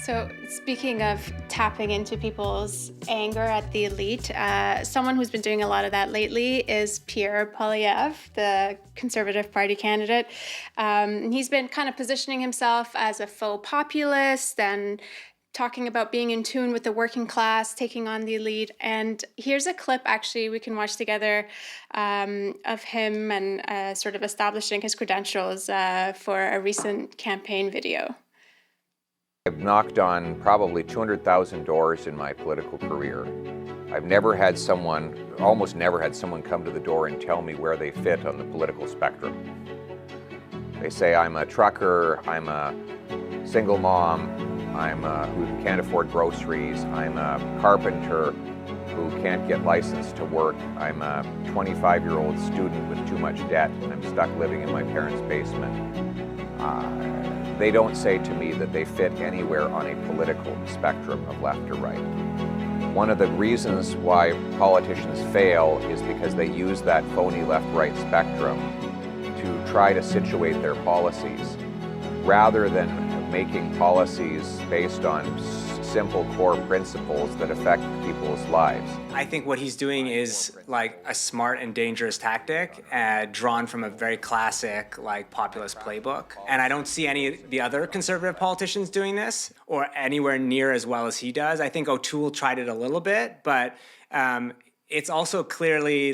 So speaking of tapping into people's anger at the elite, someone who's been doing a lot of that lately is Pierre Poilievre, the Conservative Party candidate. He's been kind of positioning himself as a faux populist and talking about being in tune with the working class, taking on the elite. And here's a clip, actually, we can watch together of him and sort of establishing his credentials for a recent campaign video. I've knocked on probably 200,000 doors in my political career. I've never had someone, almost never had someone come to the door and tell me where they fit on the political spectrum. They say I'm a trucker, I'm a single mom, I'm who can't afford groceries, I'm a carpenter who can't get licensed to work, I'm a 25-year-old student with too much debt, and I'm stuck living in my parents' basement. They don't say to me that they fit anywhere on a political spectrum of left or right. One of the reasons why politicians fail is because they use that phony left-right spectrum to try to situate their policies, rather than making policies based on simple core principles that affect people's lives. I think what he's doing is like a smart and dangerous tactic drawn from a very classic populist playbook. And I don't see any of the other conservative politicians doing this or anywhere near as well as he does. I think O'Toole tried it a little bit, but it's also clearly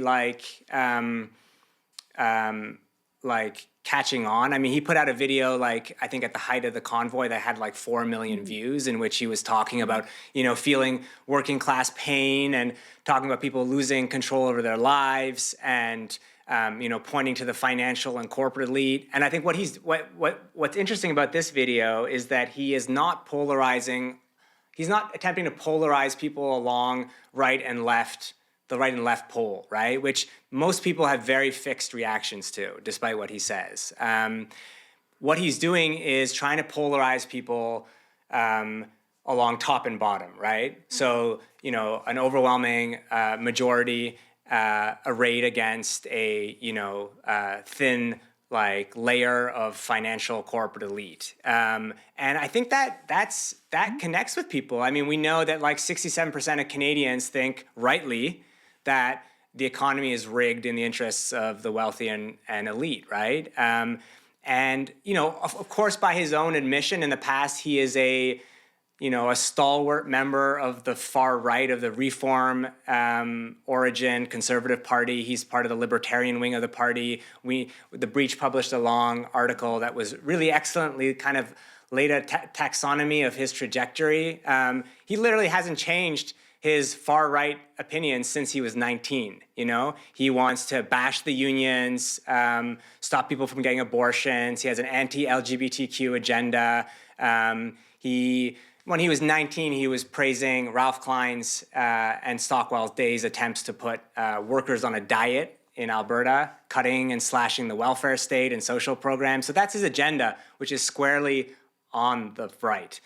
catching on. I mean, he put out a video, I think at the height of the convoy that had 4 million views, in which he was talking about, feeling working class pain and talking about people losing control over their lives and, pointing to the financial and corporate elite. And I think what's interesting about this video is that he is not polarizing. He's not attempting to polarize people along right and left, the right and left pole, right? Which most people have very fixed reactions to, despite what he says. What he's doing is trying to polarize people along top and bottom, right? So, an overwhelming majority arrayed against a, thin layer of financial corporate elite. And I think that connects with people. I mean, we know that 67% of Canadians think rightly that the economy is rigged in the interests of the wealthy and elite, right? And, of course, by his own admission in the past, he is a stalwart member of the far right of the Reform origin Conservative Party. He's part of the libertarian wing of the party. The Breach published a long article that was really excellently kind of laid a taxonomy of his trajectory. He literally hasn't changed his far-right opinions since he was 19, He wants to bash the unions, stop people from getting abortions. He has an anti-LGBTQ agenda. When he was 19, he was praising Ralph Klein's and Stockwell's Day's attempts to put workers on a diet in Alberta, cutting and slashing the welfare state and social programs. So that's his agenda, which is squarely on the right.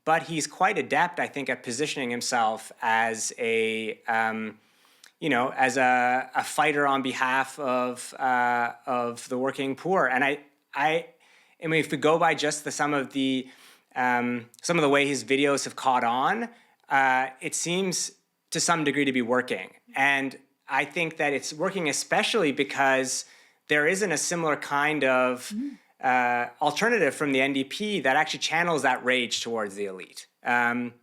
But he's quite adept, I think, at positioning himself as a fighter on behalf of the working poor. And I mean, if we go by just some of the way his videos have caught on, it seems to some degree to be working. And I think that it's working especially because there isn't a similar kind of alternative from the NDP that actually channels that rage towards the elite. And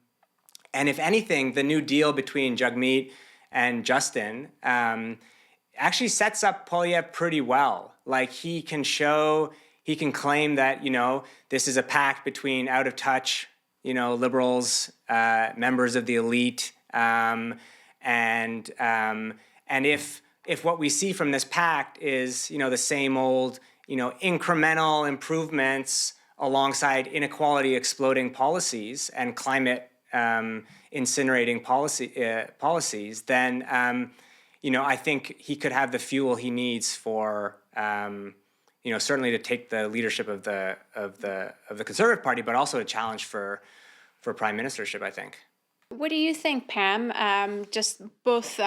if anything, the new deal between Jagmeet and Justin actually sets up Poilievre pretty well. He can claim that, this is a pact between out-of-touch, liberals, members of the elite, and if what we see from this pact is, the same old, incremental improvements alongside inequality exploding policies and climate incinerating policies, then I think he could have the fuel he needs for certainly to take the leadership of the Conservative Party, but also a challenge for prime ministership, I think. What do you think, Pam? Just both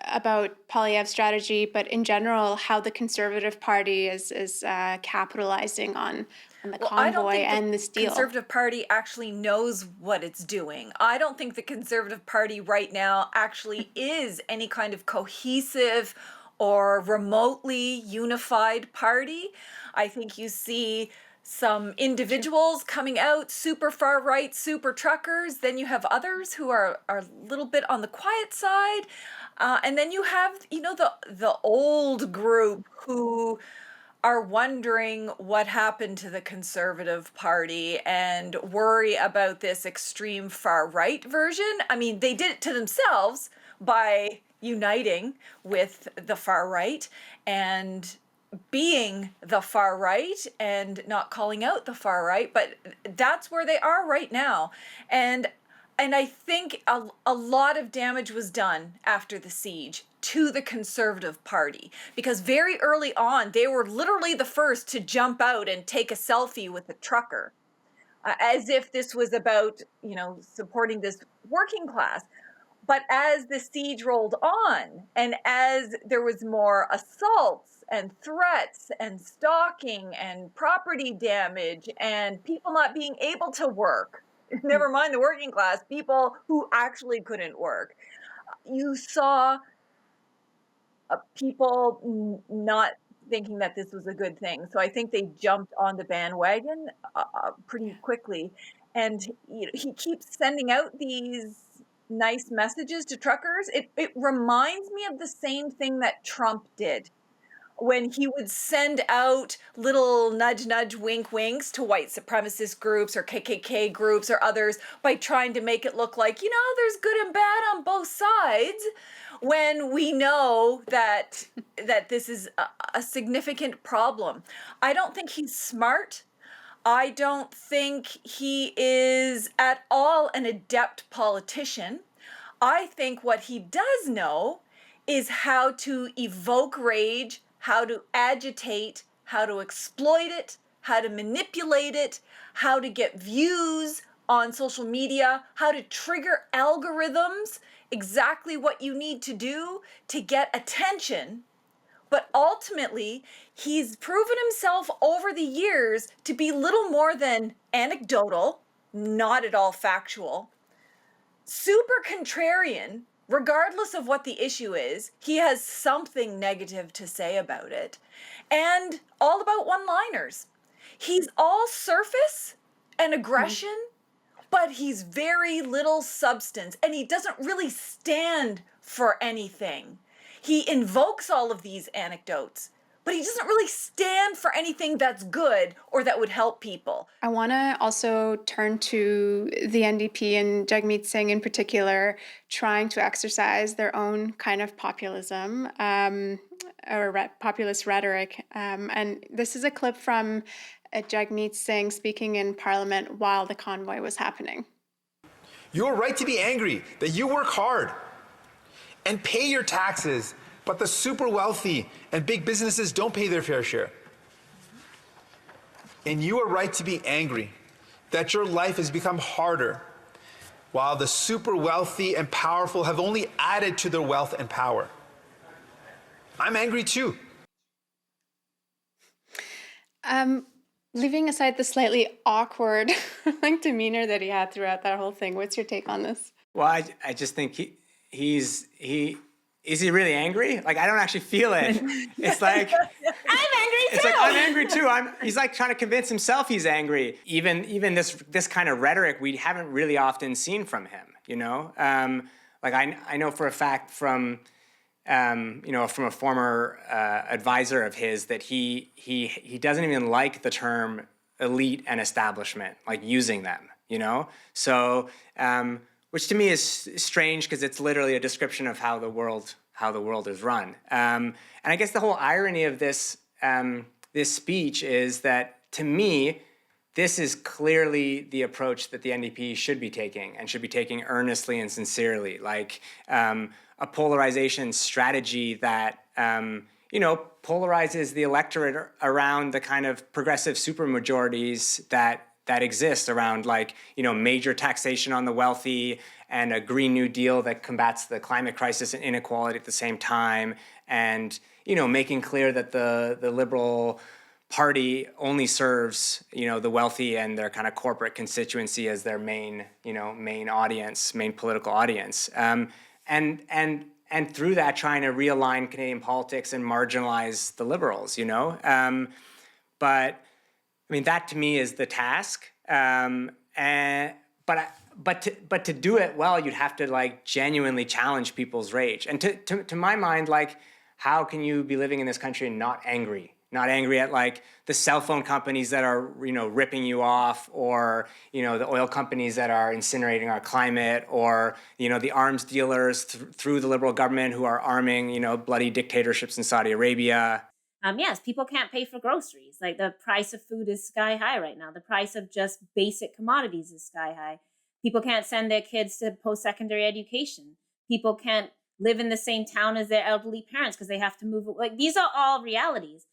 about Poilievre's strategy, but in general, how the Conservative Party is capitalizing on and the Well, I don't convoy think and the this deal. Conservative Party actually knows what it's doing. I don't think the Conservative Party right now actually is any kind of cohesive or remotely unified party. I think you see some individuals coming out super far right, super truckers. Then you have others who are a little bit on the quiet side. And then you have, the old group who are wondering what happened to the Conservative Party and worry about this extreme far right version. I mean, they did it to themselves by uniting with the far right and being the far right and not calling out the far right, but that's where they are right now. And I think a lot of damage was done after the siege to the Conservative Party, because very early on, they were literally the first to jump out and take a selfie with a trucker, as if this was about, supporting this working class. But as the siege rolled on, and as there was more assaults and threats and stalking and property damage and people not being able to work, never mind the working class, people who actually couldn't work, you saw people not thinking that this was a good thing. So I think they jumped on the bandwagon pretty quickly. And he keeps sending out these nice messages to truckers. It reminds me of the same thing that Trump did when he would send out little nudge, nudge, wink, winks to white supremacist groups or KKK groups or others by trying to make it look like, there's good and bad on both sides, when we know that this is a significant problem. I don't think he's smart. I don't think he is at all an adept politician. I think what he does know is how to evoke rage, how to agitate, how to exploit it, how to manipulate it, how to get views on social media, how to trigger algorithms, exactly what you need to do to get attention. But ultimately, he's proven himself over the years to be little more than anecdotal, not at all factual, super contrarian. Regardless of what the issue is, he has something negative to say about it, and all about one-liners. He's all surface and aggression, but he's very little substance, and he doesn't really stand for anything. He invokes all of these anecdotes, but he doesn't really stand for anything that's good or that would help people. I want to also turn to the NDP and Jagmeet Singh in particular, trying to exercise their own kind of populism or populist rhetoric. And this is a clip from Jagmeet Singh speaking in Parliament while the convoy was happening. You are right to be angry that you work hard and pay your taxes, but the super wealthy and big businesses don't pay their fair share. And you are right to be angry that your life has become harder, while the super wealthy and powerful have only added to their wealth and power. I'm angry too. Leaving aside the slightly awkward demeanor that he had throughout that whole thing, what's your take on this? Well, I just think is he really angry? Like, I don't actually feel it. It's like I'm angry too. It's like, I'm angry too. He's like trying to convince himself he's angry. Even this kind of rhetoric we haven't really often seen from him. Like I know for a fact from from a former advisor of his that he doesn't even like the term elite and establishment, like using them. So. Which to me is strange because it's literally a description of how the world is run. And I guess the whole irony of this speech is that, to me, this is clearly the approach that the NDP should be taking, and should be taking earnestly and sincerely, like a polarization strategy that polarizes the electorate around the kind of progressive supermajorities that exists around, like, major taxation on the wealthy and a Green New Deal that combats the climate crisis and inequality at the same time, and making clear that the liberal party only serves, the wealthy and their kind of corporate constituency as their main audience, main political audience. And through that, trying to realign Canadian politics and marginalize the Liberals, But I mean, that to me is the task. But to do it well, you'd have to genuinely challenge people's rage. And to my mind, how can you be living in this country and not angry? Not angry at the cell phone companies that are ripping you off, or the oil companies that are incinerating our climate, or the arms dealers through the Liberal government who are arming bloody dictatorships in Saudi Arabia. Yes, people can't pay for groceries. The price of food is sky high right now. The price of just basic commodities is sky high. People can't send their kids to post-secondary education. People can't live in the same town as their elderly parents because they have to move. These are all realities.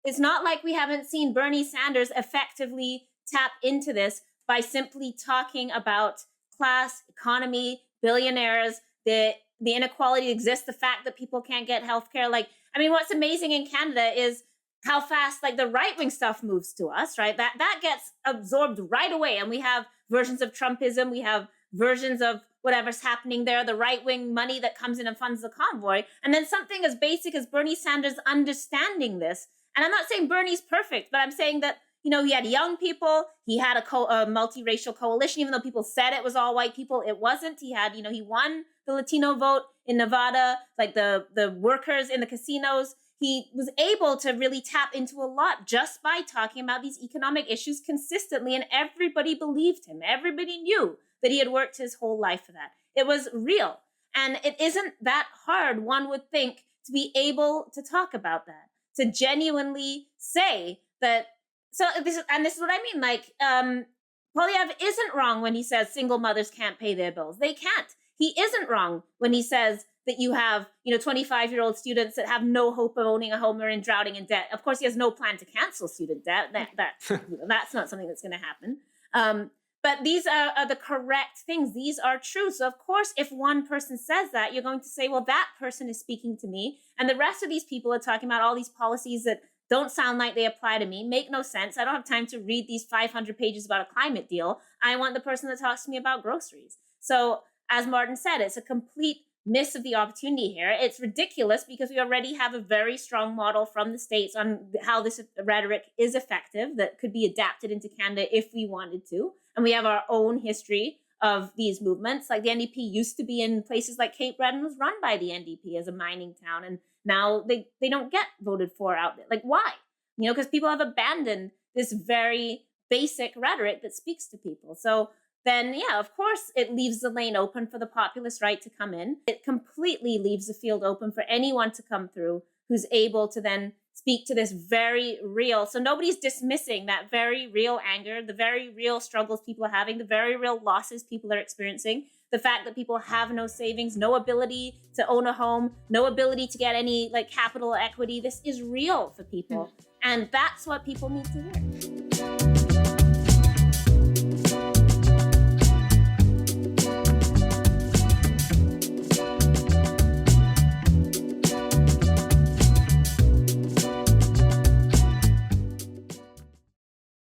It's not like we haven't seen Bernie Sanders effectively tap into this by simply talking about class, economy, billionaires, the inequality that exists, the fact that people can't get healthcare. What's amazing in Canada is how fast the right-wing stuff moves to us, right? That gets absorbed right away. And we have versions of Trumpism. We have versions of whatever's happening there, the right-wing money that comes in and funds the convoy. And then something as basic as Bernie Sanders understanding this. And I'm not saying Bernie's perfect, but I'm saying that, he had young people. He had a multiracial coalition, even though people said it was all white people. It wasn't. He had, he won the Latino vote in Nevada, the workers in the casinos. He was able to really tap into a lot just by talking about these economic issues consistently. And everybody believed him. Everybody knew that he had worked his whole life for that. It was real. And it isn't that hard, one would think, to be able to talk about that, to genuinely say that. So this is what I mean. Poilievre isn't wrong when he says single mothers can't pay their bills. They can't. He isn't wrong when he says that you have, 25-year-old students that have no hope of owning a home or in drowning in debt. Of course, he has no plan to cancel student debt. That's not something that's going to happen. But these are the correct things. These are true. So of course, if one person says that, you're going to say, well, that person is speaking to me. And the rest of these people are talking about all these policies that don't sound like they apply to me, make no sense. I don't have time to read these 500 pages about a climate deal. I want the person that talks to me about groceries. So as Martin said, it's a complete miss of the opportunity here. It's ridiculous because we already have a very strong model from the States on how this rhetoric is effective that could be adapted into Canada if we wanted to. And we have our own history of these movements. The NDP used to be in places like Cape Breton was run by the NDP as a mining town. And now they don't get voted for out there. Why? Because people have abandoned this very basic rhetoric that speaks to people. So then, of course, it leaves the lane open for the populist right to come in. It completely leaves the field open for anyone to come through who's able to then speak to this very real. So nobody's dismissing that very real anger, the very real struggles people are having, the very real losses people are experiencing, the fact that people have no savings, no ability to own a home, no ability to get any capital equity. This is real for people. And that's what people need to hear.